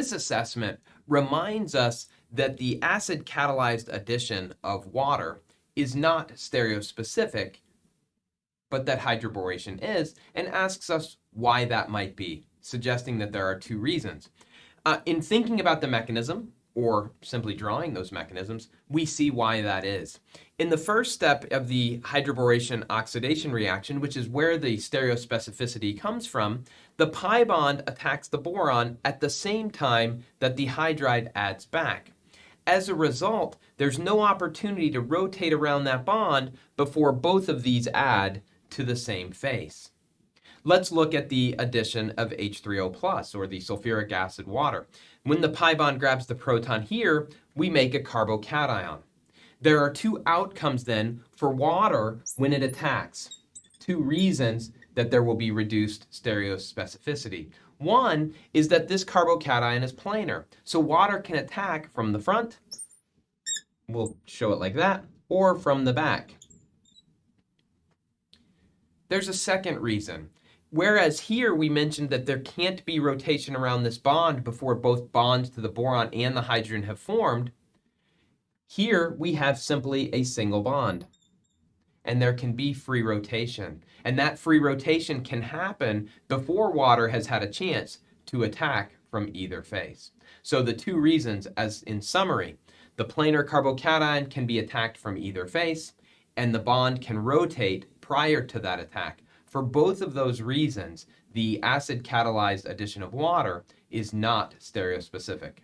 This assessment reminds us that the acid-catalyzed addition of water is not stereospecific, but that hydroboration is, and asks us why that might be, suggesting that there are two reasons. In thinking about the mechanism, or simply drawing those mechanisms, we see why that is. In the first step of the hydroboration oxidation reaction, which is where the stereospecificity comes from, the pi bond attacks the boron at the same time that the hydride adds back. As a result, there's no opportunity to rotate around that bond before both of these add to the same face. Let's look at the addition of H3O plus, or the sulfuric acid water. When the pi bond grabs the proton here, we make a carbocation. There are two outcomes then for water when it attacks. Two reasons that there will be reduced stereospecificity. One is that this carbocation is planar, so water can attack from the front, we'll show it like that, or from the back. There's a second reason. Whereas here we mentioned that there can't be rotation around this bond before both bonds to the boron and the hydrogen have formed, here we have simply a single bond. And there can be free rotation. And that free rotation can happen before water has had a chance to attack from either face. So the two reasons, as in summary, the planar carbocation can be attacked from either face, and the bond can rotate prior to that attack. For both of those reasons, the acid-catalyzed addition of water is not stereospecific.